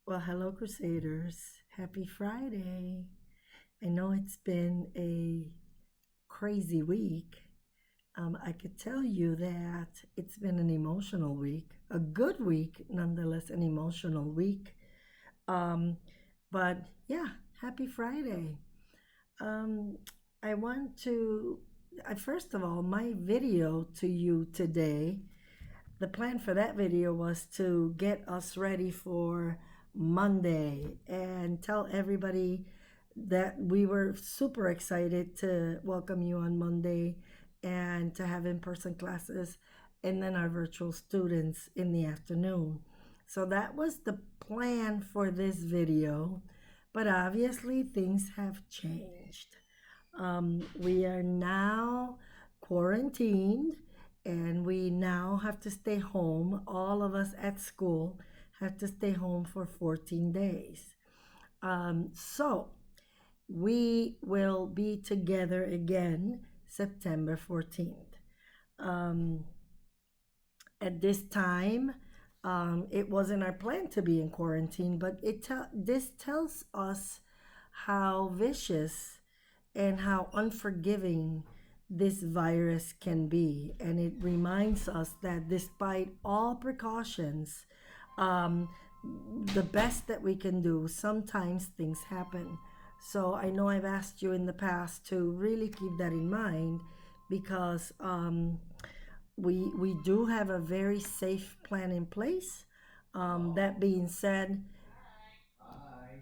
Well, hello, Crusaders. Happy Friday. I know it's been a crazy week. I could tell you that it's been an emotional week, a good week, nonetheless, an emotional week. Um, but yeah, happy Friday. Um, I want to, first of all, my video to you today, the plan for that video was to get us ready for Monday and tell everybody that we were super excited to welcome you on Monday and to have in person classes and then our virtual students in the afternoon. So that was the plan for this video, but obviously things have changed. We are now quarantined and we now have to stay home. All of us at school have to stay home for 14 days. So we will be together again September 14th. Um, at this time, it wasn't our plan to be in quarantine, but this tells us how vicious and how unforgiving this virus can be. And it reminds us that despite all precautions, um, the best that we can do, sometimes things happen. So I know I've asked you in the past to really keep that in mind because we do have a very safe plan in place. That being said,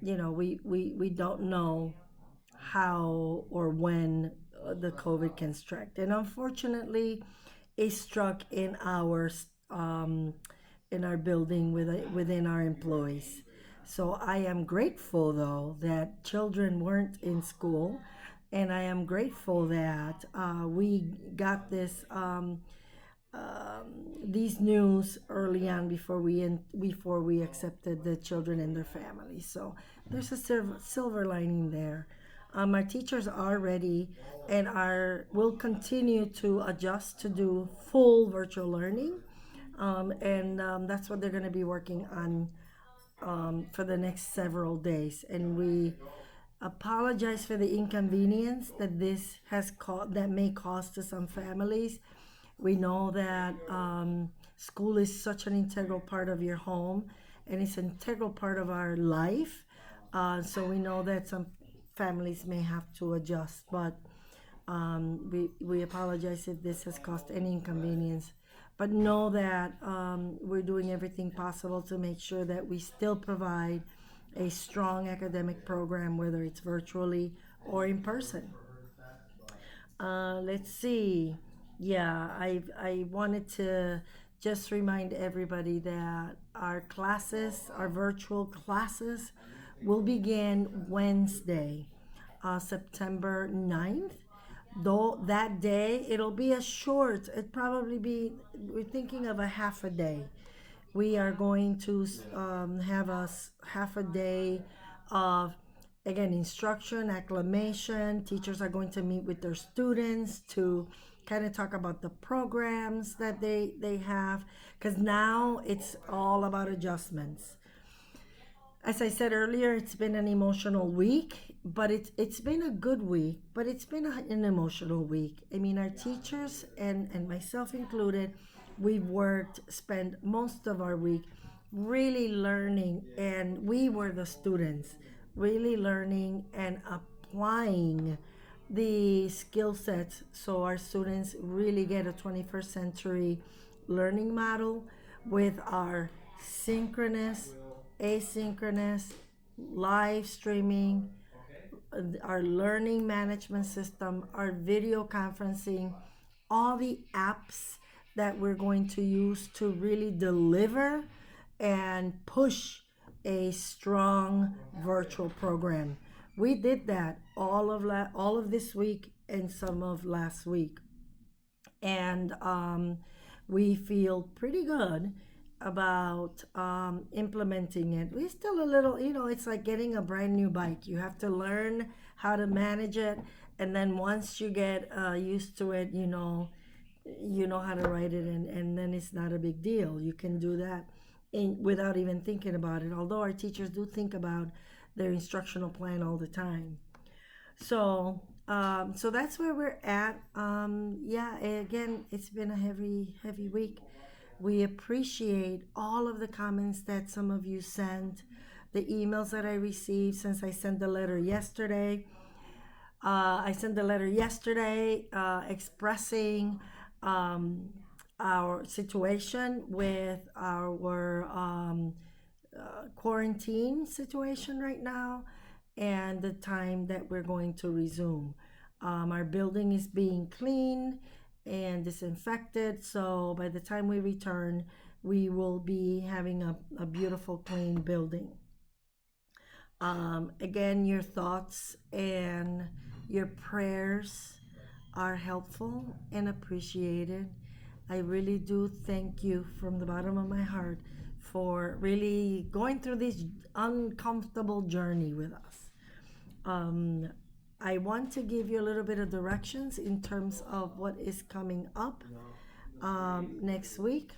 we don't know how or when the COVID can strike. And unfortunately, it struck in our building within our employees. So I am grateful though that children weren't in school, and I am grateful that we got these news early on before we accepted the children and their families. So there's a silver lining there. Our teachers are ready and are will continue to adjust to do full virtual learning, and that's what they're going to be working on for the next several days. And we apologize for the inconvenience that that may cause to some families. We know that school is such an integral part of your home and it's an integral part of our life. So we know that some families may have to adjust, but we apologize if this has caused any inconvenience. But know that we're doing everything possible to make sure that we still provide a strong academic program, whether it's virtually or in person. Let's see. Yeah, I wanted to just remind everybody that our virtual classes, will begin Wednesday, September 9th. Though that day, it'll be a short, we're thinking of a half a day. We are going to have half a day of, again, instruction, acclamation. Teachers are going to meet with their students to kind of talk about the programs that they have, because now it's all about adjustments. As I said earlier, it's been an emotional week, but it's been a good week, but it's been an emotional week. I mean, our teachers and myself included, spent most of our week really learning, and we were the students, really learning and applying the skill sets so our students really get a 21st century learning model with our synchronous, asynchronous, live streaming, our learning management system, our video conferencing, all the apps that we're going to use to really deliver and push a strong virtual program. We did that all of this week and some of last week, and we feel pretty good about implementing it. We're still a little, it's like getting a brand new bike. You have to learn how to manage it, and then once you get used to it, you know how to ride it, and then it's not a big deal. You can do that without even thinking about it. Although our teachers do think about their instructional plan all the time. So, so that's where we're at. Yeah, again, it's been a heavy week. We appreciate all of the comments that some of you sent, the emails that I received since I sent the letter yesterday. I sent the letter yesterday expressing um, our situation with our quarantine situation right now and the time that we're going to resume. Our building is being cleaned and disinfected, so by the time we return, we will be having a beautiful, clean building. Again, your thoughts and your prayers are helpful and appreciated. I really do thank you from the bottom of my heart for really going through this uncomfortable journey with us. Um, I want to give you a little bit of directions in terms of what is coming up next week.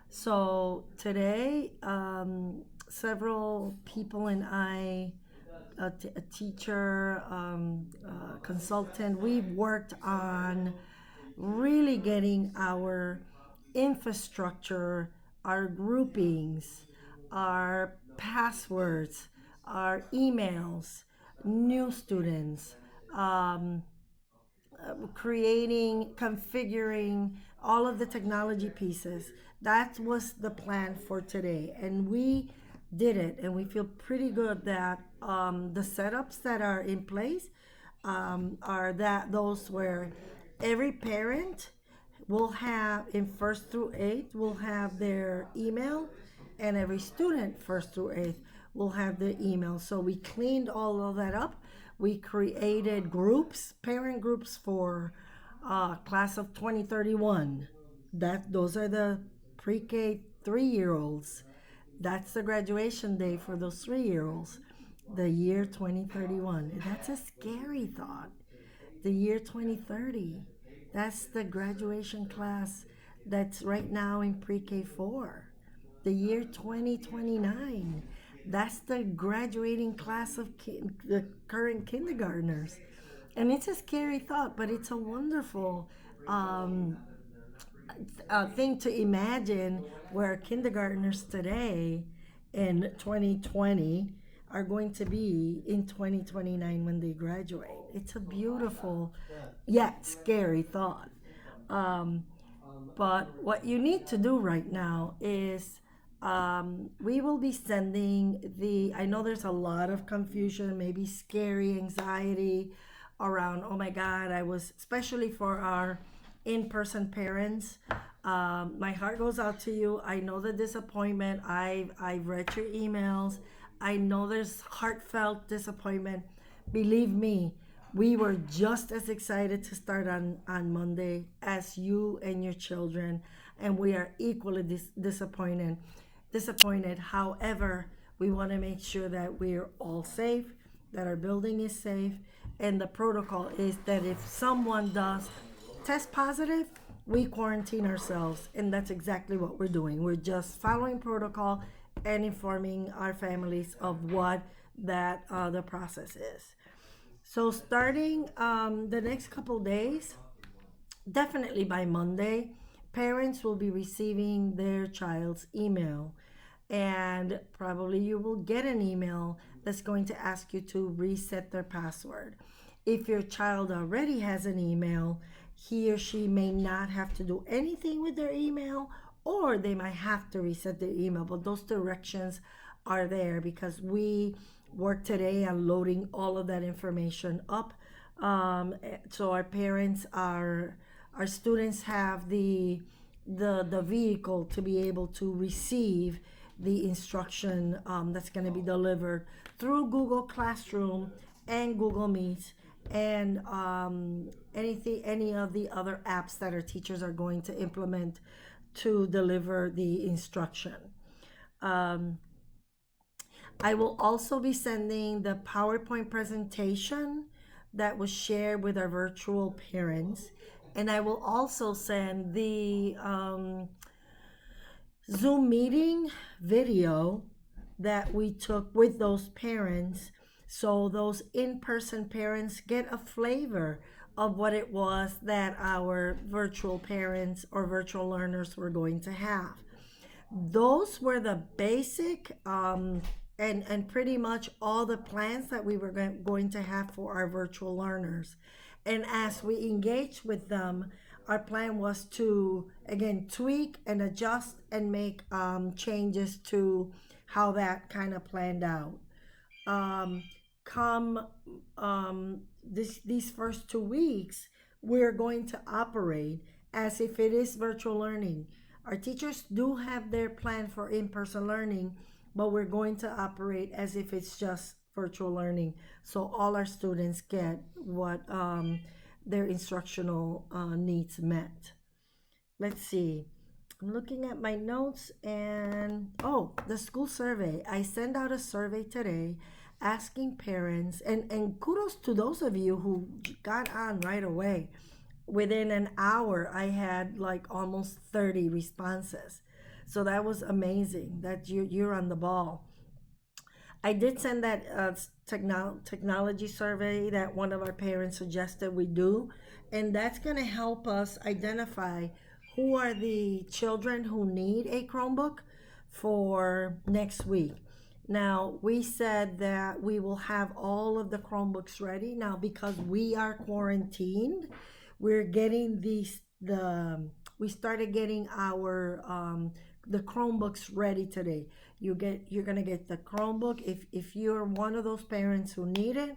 So today, several people and I, a teacher, consultant, we've worked on really getting our infrastructure, our groupings, our passwords, our emails, new students, um, creating, configuring all of the technology pieces. That was the plan for today. And we did it. And we feel pretty good that the setups that are in place are that those where every parent will have in first through eighth will have their email, and every student first through eighth will have their email. So we cleaned all of that up. We created groups, parent groups for class of 2031. That those are the pre-K 3-year olds. That's the graduation day for those 3-year olds. The year 2031. That's a scary thought. The year 2030. That's the graduation class that's right now in pre-K 4. The year 2029. That's the graduating class of the current kindergartners. And it's a scary thought, but it's a wonderful um, thing to imagine where kindergartners today in 2020 are going to be in 2029 when they graduate. It's a beautiful yet scary thought. Um, but what you need to do right now is we will be sending I know there's a lot of confusion, maybe scary anxiety around, oh my God, especially for our in person parents. My heart goes out to you. I know the disappointment. I've read your emails. I know there's heartfelt disappointment. Believe me, we were just as excited to start on Monday as you and your children, and we are equally disappointed. Disappointed. However, we want to make sure that we're all safe, that our building is safe, and the protocol is that if someone does test positive, we quarantine ourselves, and that's exactly what we're doing. We're just following protocol and informing our families of what that the process is. So starting the next couple days, definitely by Monday, parents will be receiving their child's email. And probably you will get an email that's going to ask you to reset their password. If your child already has an email, he or she may not have to do anything with their email, or they might have to reset their email. But those directions are there because we work today on loading all of that information up. So our parents, our students have the vehicle to be able to receive the instruction that's going to be delivered through Google Classroom and Google Meet and any of the other apps that our teachers are going to implement to deliver the instruction. Um, I will also be sending the PowerPoint presentation that was shared with our virtual parents. And I will also send Zoom meeting video that we took with those parents, so those in-person parents get a flavor of what it was that our virtual parents or virtual learners were going to have. Those were the basic and pretty much all the plans that we were going to have for our virtual learners. And as we engaged with them, our plan was to again tweak and adjust and make changes to how that kind of planned out. um, Come these first 2 weeks, we're going to operate as if it is virtual learning. Our teachers do have their plan for in-person learning, but we're going to operate as if it's just virtual learning. So all our students get what their instructional needs met. Let's see. I'm looking at my notes and oh, the school survey. I sent out a survey today asking parents and kudos to those of you who got on right away. Within an hour, I had like almost 30 responses. So that was amazing that you're on the ball. I did send that technology survey that one of our parents suggested we do, and that's going to help us identify who are the children who need a Chromebook for next week. Now, we said that we will have all of the Chromebooks ready. Now, because we are quarantined, we're getting we started getting our the Chromebooks ready today. You're gonna get the Chromebook if you're one of those parents who need it,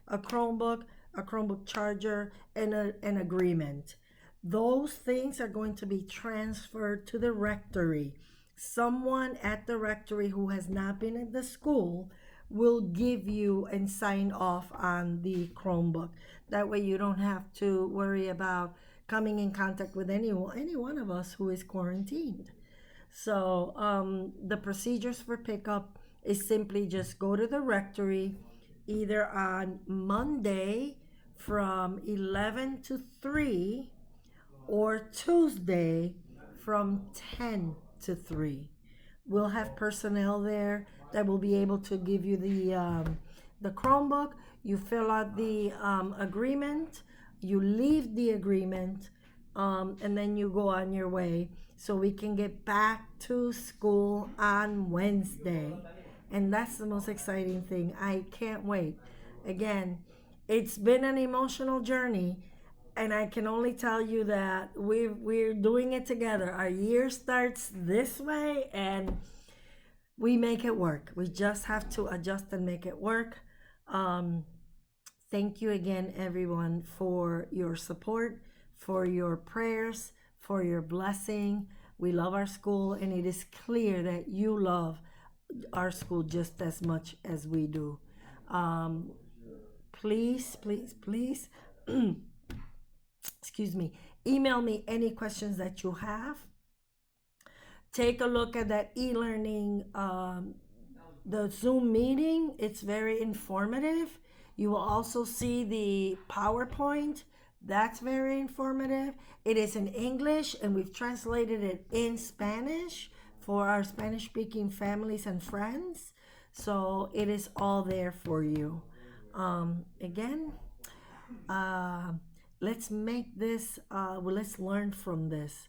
a Chromebook charger, and an agreement. Those things are going to be transferred to the rectory. Someone at the rectory who has not been at the school will give you and sign off on the Chromebook. That way you don't have to worry about coming in contact with any one of us who is quarantined. So the procedures for pickup is simply just go to the rectory either on Monday from 11 to 3 or Tuesday from 10 to 3. We'll have personnel there that will be able to give you the Chromebook. You fill out the agreement, you leave the agreement, and then you go on your way so we can get back to school on Wednesday. And that's the most exciting thing. I can't wait. Again, it's been an emotional journey, and I can only tell you that we're doing it together. Our year starts this way, and we make it work. We just have to adjust and make it work. Thank you again, everyone, for your support, for your prayers, for your blessing. We love our school, and it is clear that you love our school just as much as we do. Um, Please, please, please, excuse me, email me any questions that you have. Take a look at that e-learning, the Zoom meeting. It's very informative. You will also see the PowerPoint. That's very informative. It is in English, and we've translated it in Spanish for our Spanish speaking families and friends. So it is all there for you. Again, uh, let's make this, well, let's learn from this.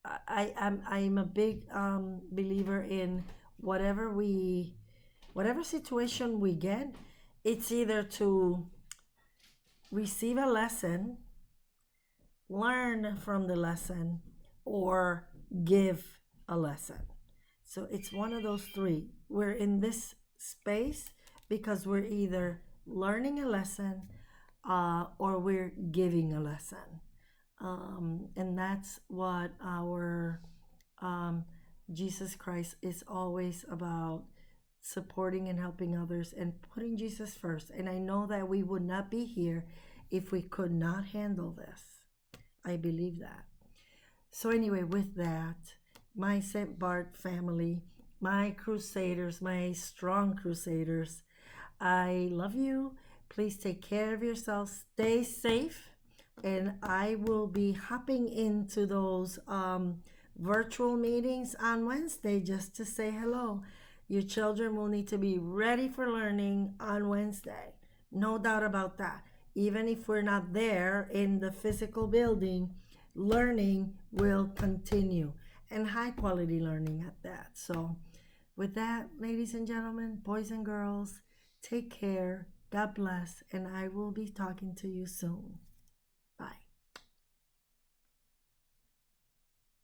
I'm a big believer in whatever whatever situation we get, it's either to receive a lesson, learn from the lesson, or give a lesson. So it's one of those three. We're in this space because we're either learning a lesson or we're giving a lesson. And that's what our Jesus Christ is always about, supporting and helping others and putting Jesus first. And I know that we would not be here if we could not handle this. I believe that. So anyway, with that, my St. Bart family, my crusaders, my strong crusaders, I love you. Please take care of yourselves. Stay safe. And I will be hopping into those virtual meetings on Wednesday just to say hello. Your children will need to be ready for learning on Wednesday. No doubt about that. Even if we're not there in the physical building, learning will continue, and high quality learning at that. So, with that, ladies and gentlemen, boys and girls, take care. God bless, and I will be talking to you soon.